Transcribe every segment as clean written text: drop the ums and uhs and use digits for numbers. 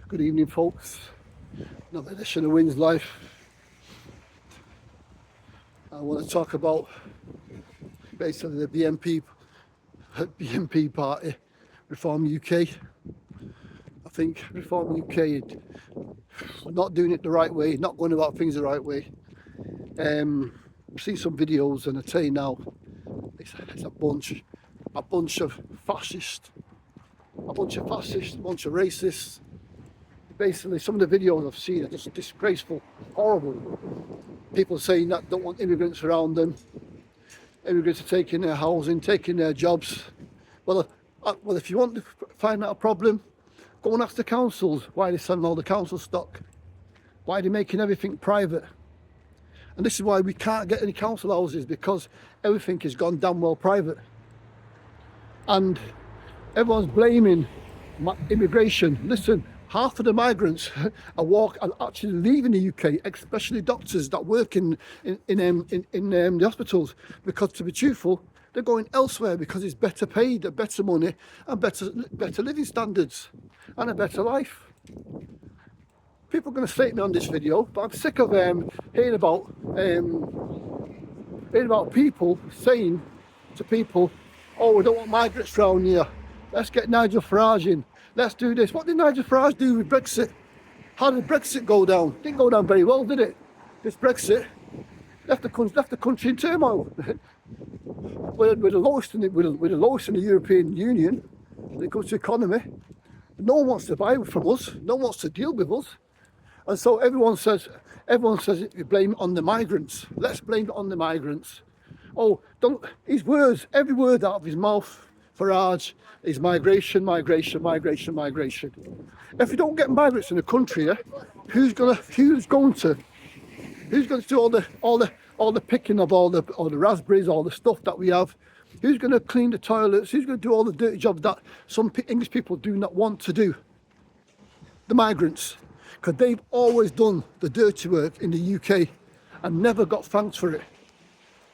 Good evening, folks. Another edition of Wins Life. I want to talk about basically the BNP party, Reform UK. I think Reform UK not doing it the right way, not going about things the right way. I've seen some videos, and I tell you now, it's a bunch of fascists, a bunch of racists. Basically, some of the videos I've seen are just disgraceful, horrible. People saying that don't want immigrants around them. Immigrants are taking their housing, taking their jobs. Well, if you want to find out a problem, go and ask the councils why they're selling all the council stock. Why they're making everything private. And this is why we can't get any council houses, because everything has gone damn well private. And everyone's blaming immigration. Listen, half of the migrants are actually leaving the UK, especially doctors that work in the hospitals, because to be truthful, they're going elsewhere because it's better paid, better money, and better living standards, and a better life. People are going to slate me on this video, but I'm sick of hearing about people saying to people, "Oh, we don't want migrants around here. Let's get Nigel Farage in. Let's do this." What did Nigel Farage do with Brexit? How did Brexit go down? Didn't go down very well, did it? This Brexit left the country in turmoil. We're the lowest in the European Union when it comes to economy. No one wants to buy from us. No one wants to deal with us. And so everyone says you blame it on the migrants. Let's blame it on the migrants. Oh, his words, every word out of his mouth, Farage, is migration, migration, migration, migration. If you don't get migrants in the country, who's going to do all the picking of all the raspberries, all the stuff that we have? Who's going to clean the toilets? Who's going to do all the dirty jobs that some English people do not want to do? The migrants, because they've always done the dirty work in the UK and never got thanks for it.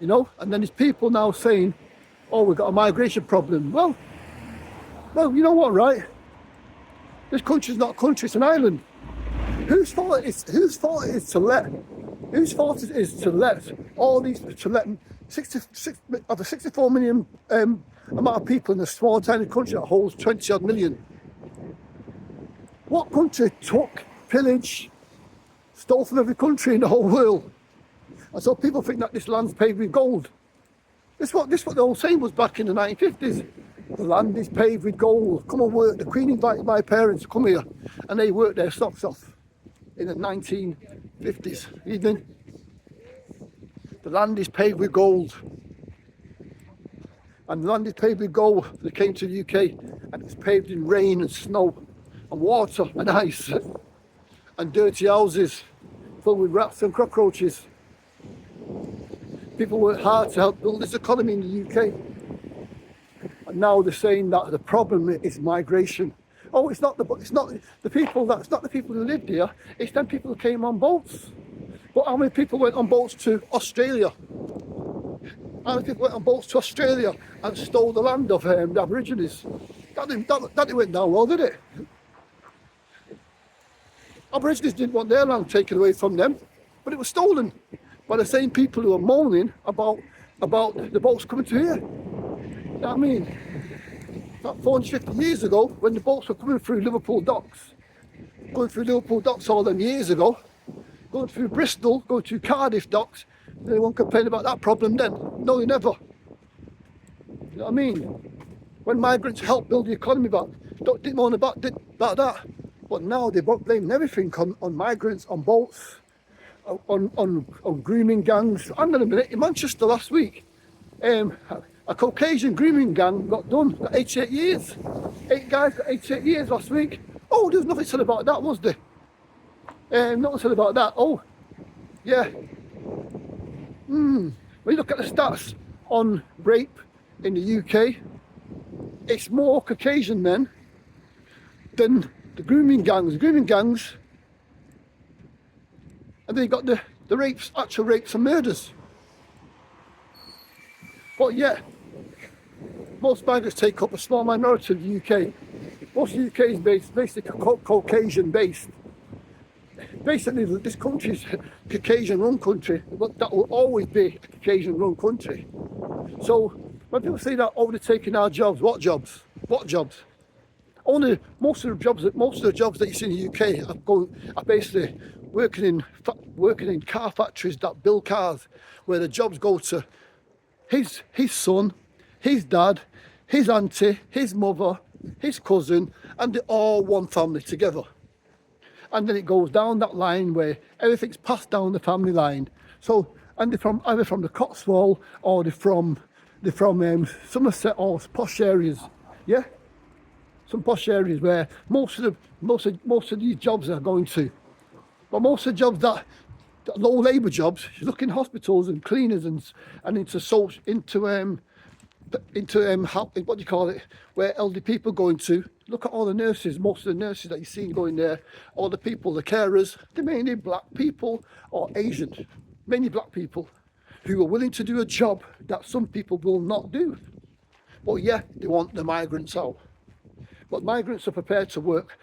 You know, and then there's people now saying, "Oh, we've got a migration problem." Well, you know what, right? This country's not a country; it's an island. Whose fault it is to let all these 64 million amount of people in a small tiny country that holds 20 odd million? What country took, pillaged, stole from every country in the whole world? And so people think that this land's paved with gold. This is what the old saying was back in the 1950s. The land is paved with gold. Come and work. The Queen invited my parents to come here, and they worked their socks off in the 1950s. Evening. The land is paved with gold. And the land is paved with gold. They came to the UK, and it's paved in rain and snow and water and ice and dirty houses filled with rats and cockroaches. People work hard to help build this economy in the UK. And now they're saying that the problem is migration. Oh, it's not the people who lived here, it's them people who came on boats. But how many people went on boats to Australia? How many people went on boats to Australia and stole the land of the Aborigines? That didn't went down well, did it? Aborigines didn't want their land taken away from them, but it was stolen by the same people who are moaning about the boats coming to here. You know what I mean? About 450 years ago, when the boats were coming through Liverpool docks all them years ago, going through Bristol, going through Cardiff docks, anyone complain about that problem then? No, they never. You know what I mean? When migrants helped build the economy back, didn't moan about that. But now they're blaming everything on migrants, on boats, on grooming gangs. Hang on a minute, in Manchester last week, a Caucasian grooming gang got 88 years. 8 guys got 88 years last week. Oh, there's nothing said about that, was there? Nothing said about that. Oh, yeah. When you look at the stats on rape in the UK, it's more Caucasian men than the grooming gangs. The grooming gangs, and then you got the rapes, actual rapes and murders. But yeah, most migrants take up a small minority of the UK. Most of the UK is basically Caucasian based. Basically, this country is a Caucasian-run country, but that will always be a Caucasian-run country. So when people say that, oh, they're taking our jobs, what jobs? What jobs? Only most of the jobs that you see in the UK are basically working in car factories that build cars, where the jobs go to his son, his dad, his auntie, his mother, his cousin, and they're all one family together. And then it goes down that line where everything's passed down the family line. So, and they're from either from the Cotswold or they're from Somerset or posh areas, yeah. Some posh areas where most of these jobs are going to. But most of the jobs that low labour jobs, you look in hospitals and cleaners and into what do you call it, where elderly people go into. Look at all the nurses, most of the nurses that you see going there, all the people, the carers, they're mainly black people or Asian, mainly black people who are willing to do a job that some people will not do. But yeah, they want the migrants out. But migrants are prepared to work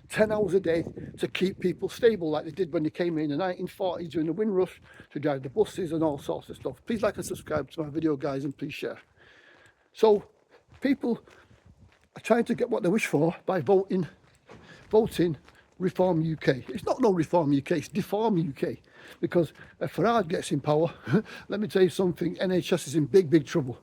10 hours a day to keep people stable, like they did when they came in the 1940s during the Windrush, to drive the buses and all sorts of stuff. Please like and subscribe to my video, guys, and please share. So people are trying to get what they wish for by voting Reform UK. It's not no Reform UK, it's Deform UK. Because if Farage gets in power, let me tell you something, NHS is in big trouble.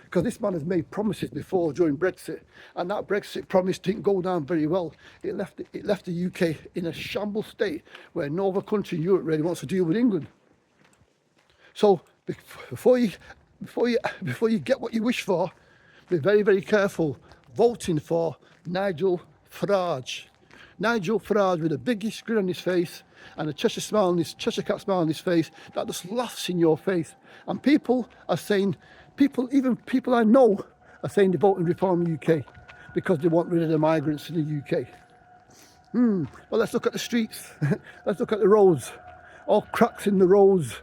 Because this man has made promises before during Brexit, and that Brexit promise didn't go down very well. It left the UK in a shambles state where no other country in Europe really wants to deal with England. So before you get what you wish for, be very careful voting for Nigel Farage. Nigel Farage with the biggest grin on his face and a Cheshire cat smile on his face that just laughs in your face. And people are saying, even people I know are saying they're voting Reform UK because they want rid of the migrants in the UK. Well, let's look at the streets. Let's look at the roads. All cracks in the roads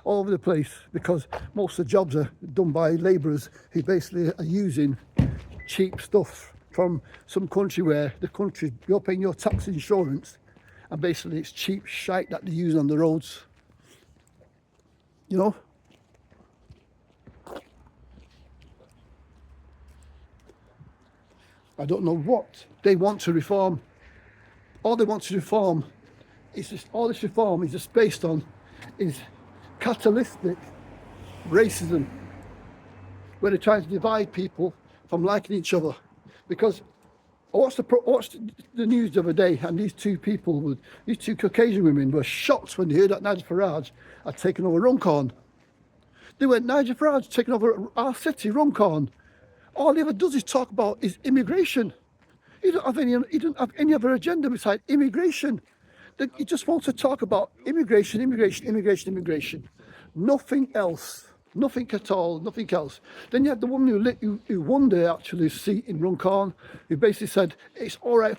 all over the place because most of the jobs are done by labourers who basically are using cheap stuff from some country where you're paying your tax insurance and basically it's cheap shite that they use on the roads. You know? I don't know what they want to reform. All they want to reform is just, all this reform is just based on is catalytic racism, where they're trying to divide people from liking each other. Because I watched the news the other day, and these two Caucasian women were shocked when they heard that Nigel Farage had taken over Runcorn. They went, Nigel Farage taking over our city, Runcorn. All he ever does is talk about is immigration. He doesn't have any other agenda besides immigration. He just wants to talk about immigration. Nothing else. Nothing at all. Nothing else. Then you had the woman who won the actual seat in Runcorn, who basically said it's all right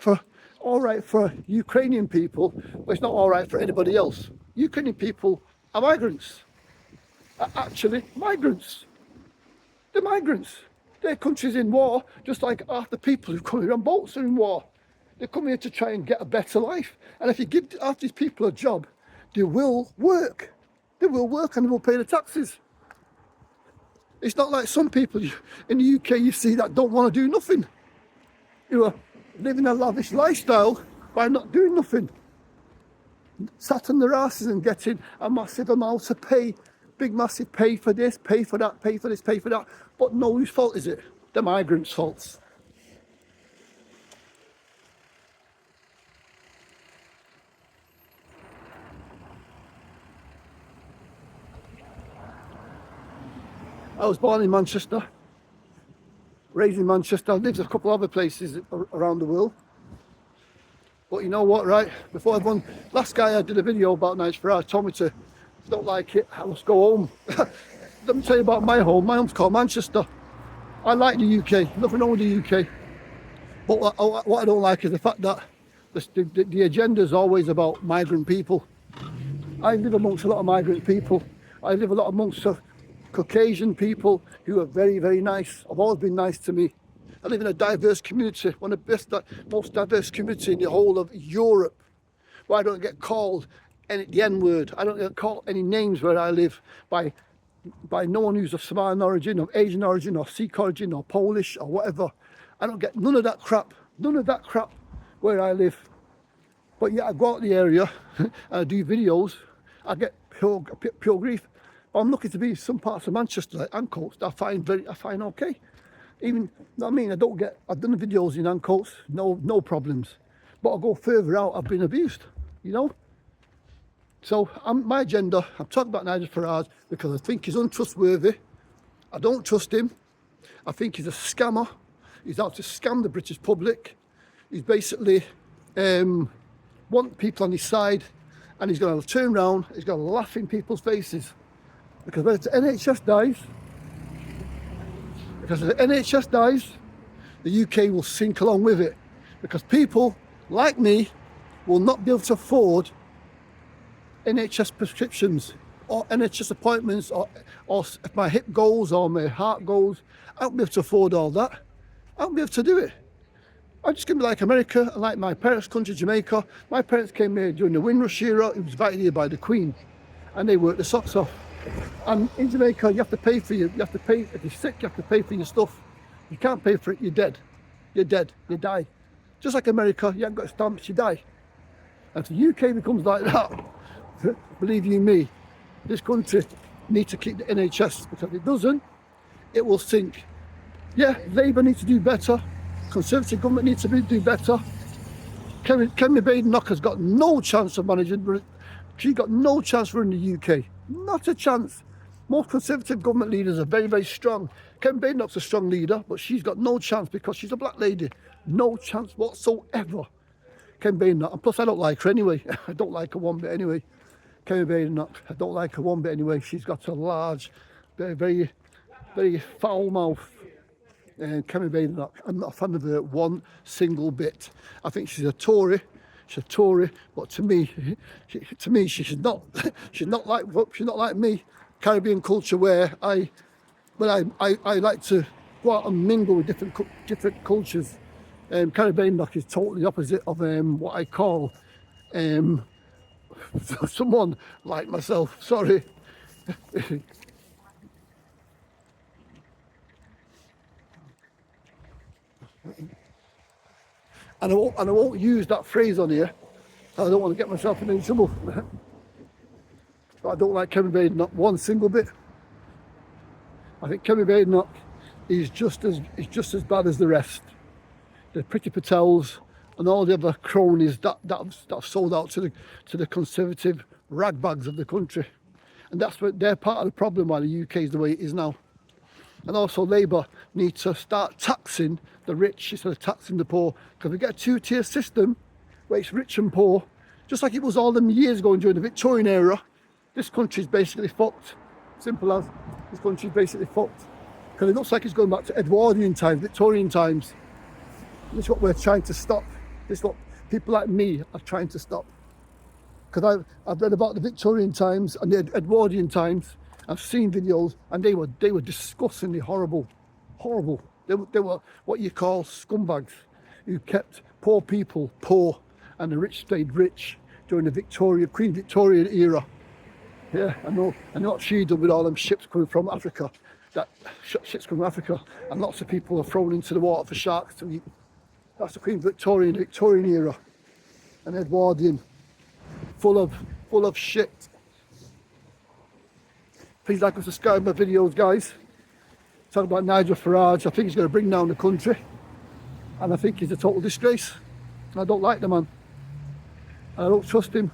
for Ukrainian people, but it's not all right for anybody else. Ukrainian people are migrants. Are actually migrants. They're migrants. Their country's in war, just like half the people who come here on boats are in war. They come here to try and get a better life. And if you give half these people a job, they will work. They will work and they will pay the taxes. It's not like some people in the UK you see that don't want to do nothing. You are living a lavish lifestyle by not doing nothing. Sat on their asses and getting a massive amount of pay. Big massive pay for this, pay for that, pay for this, pay for that. But no, whose fault is it? The migrants' faults. I was born in Manchester, raised in Manchester. I lived a couple other places around the world. But you know what, right? Before everyone, last guy I did a video about Nigel Farage told me to, don't like it, I must go home. Let me tell you about my home. My home's called Manchester. I like the UK, nothing wrong with the UK. But what I don't like is the fact that the agenda is always about migrant people. I live amongst a lot of migrant people. I live amongst Caucasian people who are very nice. Have always been nice to me. I live in a diverse community, one of the best, most diverse community in the whole of Europe, where I don't get called the N-word. I don't get called any names where I live by no one who's of Somalian origin, of Asian origin, or Sikh origin, or Polish, or whatever. I don't get none of that crap where I live. But yeah, I go out the area and I do videos. I get pure grief. But I'm lucky to be some parts of Manchester, like Ancoats, I find okay. Even, I mean, I've done the videos in Ancoats, no problems. But I go further out, I've been abused, you know. So my agenda, I'm talking about Nigel Farage because I think he's untrustworthy. I don't trust him. I think he's a scammer. He's out to scam the British public. He's basically want people on his side, and he's going to turn around, he's going to laugh in people's faces. Because when the NHS dies, the UK will sink along with it. Because people like me will not be able to afford NHS prescriptions or NHS appointments, or if my hip goes or my heart goes, I won't be able to afford all that. I won't be able to do it. I'm just going to be like America, and like my parents' country, Jamaica. My parents came here during the Windrush era. It was invited here by the Queen, and they worked the socks off. And in Jamaica, you have to pay if you're sick, you have to pay for your stuff. You can't pay for it, you're dead. You die. Just like America, you haven't got stamps, you die. And if the UK becomes like that, believe you me, this country needs to keep the NHS, because if it doesn't, it will sink. Yeah, Labour needs to do better. Conservative government needs to do better. Kemi Badenoch has got no chance of managing. She's got no chance running the UK. Not a chance. Most Conservative government leaders are very, very strong. Kemi Badenoch's a strong leader, but she's got no chance because she's a black lady. No chance whatsoever. Kemi Badenoch. And plus, I don't like her anyway. I don't like her one bit anyway. Kemi Badenoch. I don't like her one bit anyway. She's got a large, very, very, very foul mouth. And Kemi Badenoch, I'm not a fan of her one single bit. I think she's a Tory. She's a Tory, but to me, she's not like me. Caribbean culture, where I like to go out and mingle with different cultures. Kemi Badenoch is totally opposite of what I call someone like myself. Sorry. And I won't use that phrase on here. I don't want to get myself in any trouble. But I don't like Kemi Badenoch one single bit. I think Kemi Badenoch is just as bad as the rest. The Priti Patels and all the other cronies that have sold out to the Conservative ragbags of the country. And that's what they're part of the problem why the UK is the way it is now. And also Labour need to start taxing the rich instead of taxing the poor, because we get a two-tier system where it's rich and poor, just like it was all them years ago during the Victorian era. This country's basically fucked. Simple as. This country's basically fucked. Because it looks like it's going back to Edwardian times, Victorian times. This is what we're trying to stop. This is what people like me are trying to stop. Because I've read about the Victorian times and the Edwardian times. I've seen videos, and they were disgustingly horrible. They were what you call scumbags, who kept poor people poor and the rich stayed rich during the Queen Victoria era. Yeah, I know what she did with all them ships coming from Africa. Ships coming from Africa, and lots of people are thrown into the water for sharks to eat. That's the Queen Victorian era, and Edwardian, full of shit. Please like and subscribe my videos, guys. Talking about Nigel Farage. I think he's going to bring down the country, and I think he's a total disgrace. I don't like the man. I don't trust him.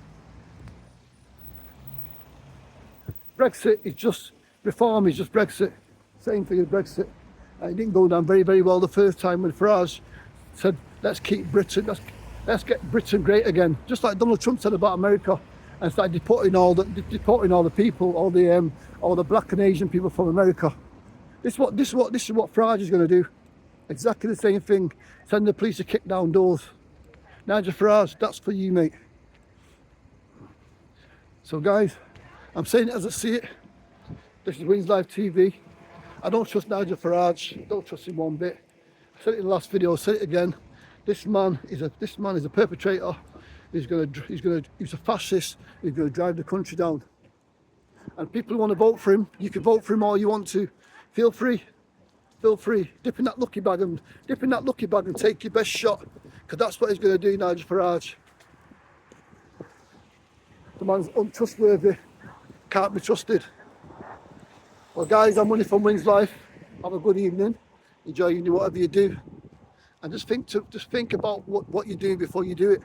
Brexit is just reform. Is just Brexit. Same thing as Brexit. And it didn't go down very, very well the first time when Farage said, "Let's keep Britain. Let's get Britain great again." Just like Donald Trump said about America, and started deporting all the people, all the black and Asian people from America. This is what Farage is going to do. Exactly the same thing. Send the police to kick down doors. Nigel Farage, that's for you, mate. So, guys, I'm saying it as I see it. This is Wins Live TV. I don't trust Nigel Farage. Don't trust him one bit. said it in the last video, I'll say it again. This man is a perpetrator. He's a fascist. He's gonna drive the country down. And people who want to vote for him, you can vote for him all you want to. Feel free. Feel free. Dip in that lucky bag and take your best shot. Because that's what he's gonna do, Nigel Farage. The man's untrustworthy. Can't be trusted. Well guys, I'm Money from Wings Life. Have a good evening. Enjoy whatever you do. And just think about what you're doing before you do it.